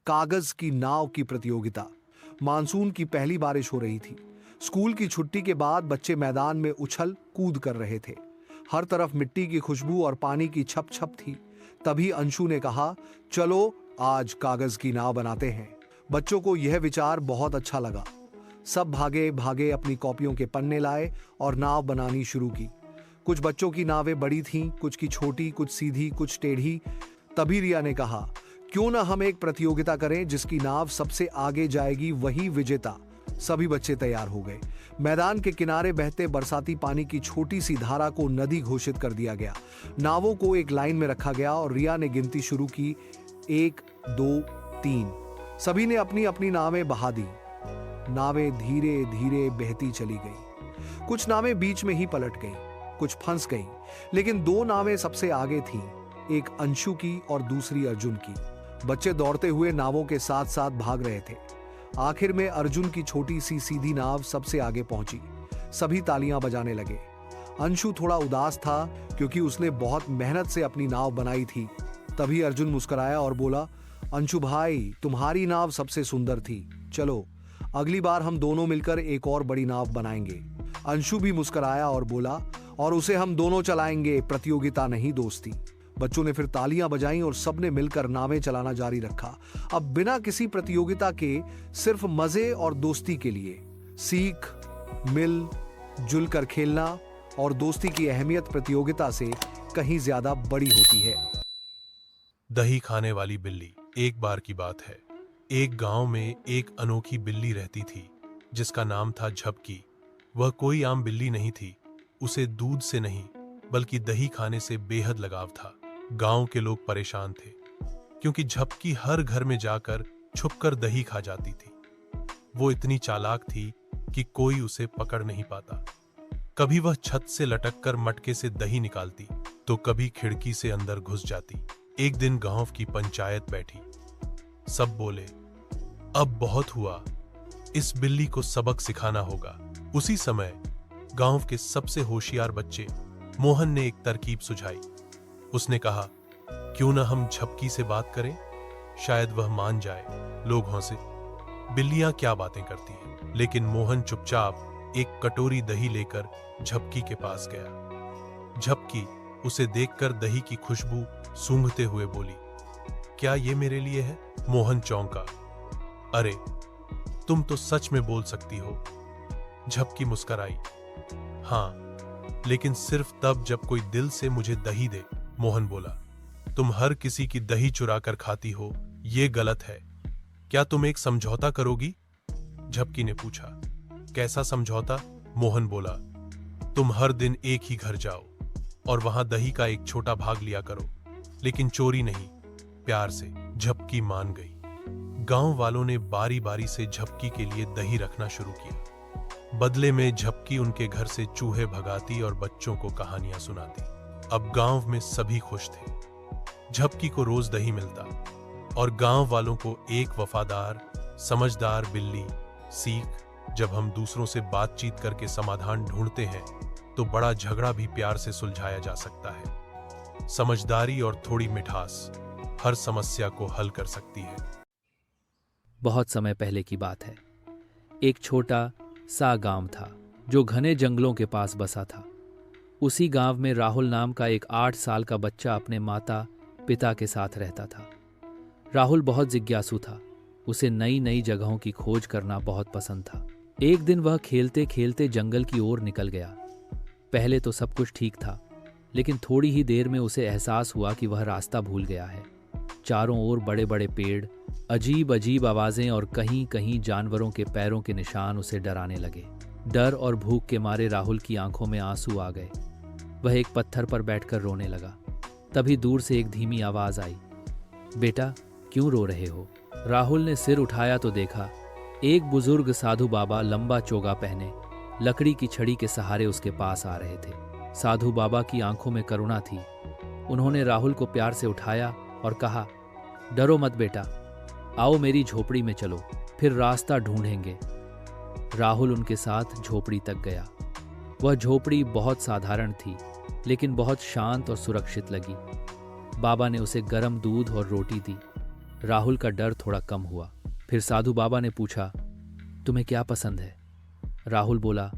कागज की नाव की प्रतियोगिता। मानसून की पहली बारिश हो रही थी। स्कूल की छुट्टी के बाद बच्चे मैदान में उछल कूद कर रहे थे। हर तरफ मिट्टी की खुशबू और पानी की छप छप थी। तभी अंशु ने कहा, चलो आज कागज की नाव बनाते हैं। बच्चों को यह विचार बहुत अच्छा लगा। सब भागे भागे अपनी कॉपियों के पन्ने लाए और नाव बनानी शुरू की। कुछ बच्चों की नावें बड़ी थीं, कुछ की छोटी, कुछ सीधी, कुछ टेढ़ी। तभी रिया ने कहा, क्यों ना हम एक प्रतियोगिता करें, जिसकी नाव सबसे आगे जाएगी वही विजेता। सभी बच्चे तैयार हो गए। मैदान के किनारे बहते बरसाती पानी की छोटी सी धारा को नदी घोषित कर दिया गया। नावों को एक लाइन में रखा गया और रिया ने गिनती शुरू की, 1 2 3। सभी ने अपनी अपनी नावें बहा दी। नावें धीरे धीरे बहती चली गई। कुछ नावें बीच में ही पलट गईं, कुछ फंस गईं, लेकिन 2 नावें सबसे आगे थीं, एक अंशु की और दूसरी अर्जुन की। बच्चे दौड़ते हुए नावों के साथ साथ भाग रहे थे। आखिर में अर्जुन की छोटी सी सीधी नाव सबसे आगे पहुंची। सभी तालियां बजाने लगे। अंशु थोड़ा उदास था क्योंकि उसने बहुत मेहनत से अपनी नाव बनाई थी। तभी अर्जुन मुस्कुराया और बोला, अंशु भाई, तुम्हारी नाव सबसे सुंदर थी। चलो अगली बार हम दोनों मिलकर एक और बड़ी नाव बनाएंगे। अंशु भी मुस्कुराया और बोला, और उसे हम दोनों चलाएंगे, प्रतियोगिता नहीं दोस्ती। बच्चों ने फिर तालियां बजाईं और सबने मिलकर नावें चलाना जारी रखा। अब बिना किसी प्रतियोगिता के, सिर्फ मजे और दोस्ती के लिए। सीख, मिल जुल कर खेलना और दोस्ती की अहमियत प्रतियोगिता से कहीं ज्यादा बड़ी होती है। दही खाने वाली बिल्ली। एक बार की बात है, एक गांव में एक अनोखी बिल्ली रहती थी जिसका नाम था झपकी। वह कोई आम बिल्ली नहीं थी। उसे दूध से नहीं बल्कि दही खाने से बेहद लगाव था। गांव के लोग परेशान थे क्योंकि झपकी हर घर में जाकर छुपकर दही खा जाती थी। वो इतनी चालाक थी कि कोई उसे पकड़ नहीं पाता। कभी वह छत से लटककर मटके से दही निकालती तो कभी खिड़की से अंदर घुस जाती। एक दिन गांव की पंचायत बैठी। सब बोले, अब बहुत हुआ, इस बिल्ली को सबक सिखाना होगा। उसी समय गांव के सबसे होशियार बच्चे मोहन ने एक तरकीब सुझाई। उसने कहा, क्यों ना हम झपकी से बात करें, शायद वह मान जाए। लोग हंसे, बिल्लियां क्या बातें करती हैं। लेकिन मोहन चुपचाप एक कटोरी दही लेकर झपकी के पास गया। झपकी उसे देखकर दही की खुशबू सूंघते हुए बोली, क्या ये मेरे लिए है? मोहन चौंका, अरे तुम तो सच में बोल सकती हो। झपकी मुस्कुराई, हाँ, लेकिन सिर्फ तब जब कोई दिल से मुझे दही दे। मोहन बोला, तुम हर किसी की दही चुरा कर खाती हो, ये गलत है। क्या तुम एक समझौता करोगी? झपकी ने पूछा। कैसा समझौता? मोहन बोला, तुम हर दिन एक ही घर जाओ और वहां दही का एक छोटा भाग लिया करो, लेकिन चोरी नहीं, प्यार से। झपकी मान गई। गांव वालों ने बारी बारी से झपकी के लिए दही रखना शुरू किया। बदले में झपकी उनके घर से चूहे भगाती और बच्चों को कहानियां सुनाती। अब गांव में सभी खुश थे। झपकी को रोज दही मिलता और गांव वालों को एक वफादार, समझदार बिल्ली सीख। जब हम दूसरों से बातचीत करके समाधान ढूंढते हैं तो बड़ा झगड़ा भी प्यार से सुलझाया जा सकता है। समझदारी और थोड़ी मिठास हर समस्या को हल कर सकती है। बहुत समय पहले की बात है। एक छोटा सा गांव था जो घने जंगलों के पास बसा था। उसी गांव में राहुल नाम का एक 8 साल का बच्चा अपने माता पिता के साथ रहता था। राहुल बहुत जिज्ञासु था। उसे नई नई जगहों की खोज करना बहुत पसंद था। एक दिन वह खेलते खेलते जंगल की ओर निकल गया। पहले तो सब कुछ ठीक था, लेकिन थोड़ी ही देर में उसे एहसास हुआ कि वह रास्ता भूल गया है। चारों ओर बड़े बड़े पेड़, अजीब अजीब आवाजें और कहीं कहीं जानवरों के पैरों के निशान उसे डराने लगे। डर और भूख के मारे राहुल की आंखों में आंसू आ गए। वह एक पत्थर पर बैठकर रोने लगा। तभी दूर से एक धीमी आवाज आई, बेटा क्यों रो रहे हो? राहुल ने सिर उठाया तो देखा एक बुजुर्ग साधु बाबा लंबा चोगा पहने लकड़ी की छड़ी के सहारे उसके पास आ रहे थे। साधु बाबा की आंखों में करुणा थी। उन्होंने राहुल को प्यार से उठाया और कहा, डरो मत बेटा, आओ मेरी झोपड़ी में चलो, फिर रास्ता ढूंढेंगे। राहुल उनके साथ झोपड़ी तक गया। वह झोपड़ी बहुत साधारण थी, लेकिन बहुत शांत और सुरक्षित लगी। बाबा ने उसे गर्म दूध और रोटी दी। राहुल का डर थोड़ा कम हुआ। फिर साधु बाबा ने पूछा, तुम्हें क्या पसंद है? राहुल बोला,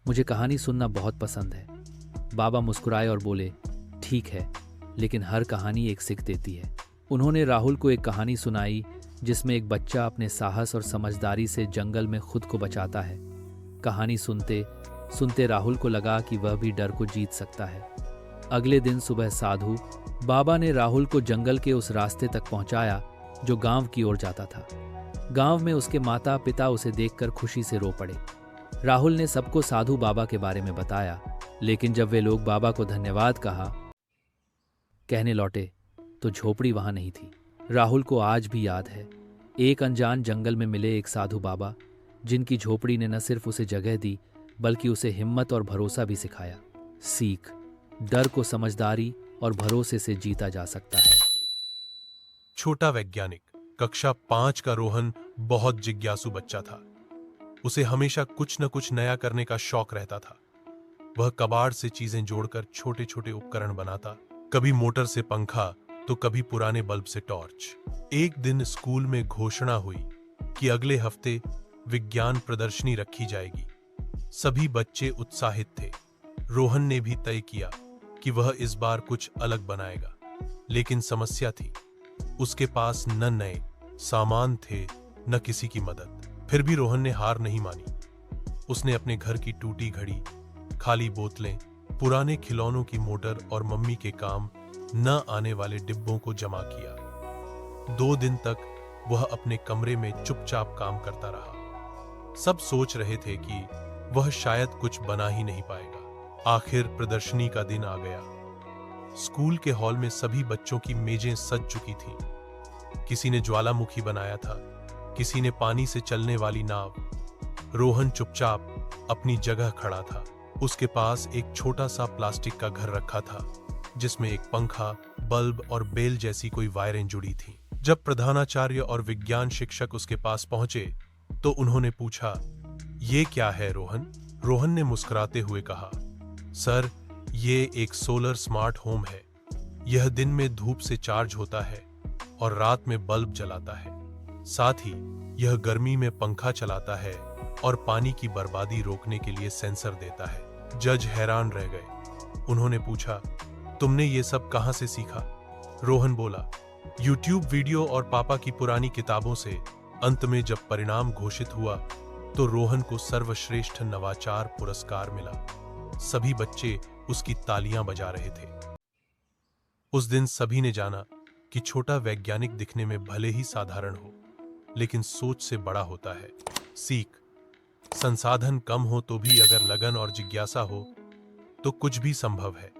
मुझे कहानी सुनना बहुत पसंद है। बाबा मुस्कुराए और बोले, ठीक है, लेकिन हर कहानी एक सीख देती है। उन्होंने राहुल को एक कहानी सुनाई जिसमें एक बच्चा अपने साहस और समझदारी से जंगल में खुद को बचाता है। कहानी सुनते सुनते राहुल को लगा कि वह भी डर को जीत सकता है। अगले दिन सुबह साधु बाबा ने राहुल को जंगल के उस रास्ते तक पहुंचाया जो गांव की ओर जाता था। गांव में उसके माता पिता उसे देखकर खुशी से रो पड़े। राहुल ने सबको साधु बाबा के बारे में बताया, लेकिन जब वे लोग बाबा को धन्यवाद कहने लौटे तो झोपड़ी वहां नहीं थी। राहुल को आज भी याद है, एक अनजान जंगल में मिले एक साधु बाबा, जिनकी झोपड़ी ने न सिर्फ उसे जगह दी बल्कि उसे हिम्मत और भरोसा भी सिखाया। सीख, डर को समझदारी और भरोसे से जीता जा सकता है। छोटा वैज्ञानिक। कक्षा 5 का रोहन बहुत जिज्ञासु बच्चा था। उसे हमेशा कुछ न कुछ नया करने का शौक रहता था। वह कबाड़ से चीजें जोड़कर छोटे छोटे उपकरण बनाता, कभी मोटर से पंखा तो कभी पुराने बल्ब से टॉर्च। एक दिन स्कूल में घोषणा हुई कि अगले हफ्ते विज्ञान प्रदर्शनी रखी जाएगी। सभी बच्चे उत्साहित थे। रोहन ने भी तय किया कि वह इस बार कुछ अलग बनाएगा, लेकिन समस्या थी, उसके पास न नए सामान थे न किसी की मदद। फिर भी रोहन ने हार नहीं मानी। उसने अपने घर की टूटी घड़ी, खाली बोतलें, पुराने खिलौनों की मोटर और मम्मी के काम न आने वाले डिब्बों को जमा किया। 2 दिन तक वह अपने कमरे में चुपचाप काम करता रहा। सब सोच रहे थे कि वह शायद कुछ बना ही नहीं पाएगा। आखिर प्रदर्शनी का दिन आ गया। स्कूल के हॉल में सभी बच्चों की मेजें सज चुकी थीं। किसी ने ज्वालामुखी बनाया था, किसी ने पानी से चलने वाली नाव। रोहन चुपचाप अपनी जगह खड़ा था। उसके पास एक छोटा सा प्लास्टिक का घर रखा था, जिसमें एक पंखा, बल्ब और बेल जैसी कोई वायरें जुड़ी थीं। जब प्रधानाचार्य और विज्ञान शिक्षक उसके पास पहुंचे तो उन्होंने पूछा, ये क्या है रोहन? रोहन ने मुस्कुराते हुए कहा, सर, ये एक सोलर स्मार्ट होम है। यह दिन में धूप से चार्ज होता है और रात में बल्ब जलाता है। साथ ही यह गर्मी में पंखा चलाता है और पानी की बर्बादी रोकने के लिए सेंसर देता है। जज हैरान रह गए। उन्होंने पूछा, तुमने ये सब कहां से सीखा? रोहन बोला, यूट्यूब वीडियो और पापा की पुरानी किताबों से। अंत में जब परिणाम घोषित हुआ तो रोहन को सर्वश्रेष्ठ नवाचार पुरस्कार मिला। सभी बच्चे उसकी तालियां बजा रहे थे। उस दिन सभी ने जाना कि छोटा वैज्ञानिक दिखने में भले ही साधारण हो, लेकिन सोच से बड़ा होता है। सीख, संसाधन कम हो तो भी अगर लगन और जिज्ञासा हो तो कुछ भी संभव है।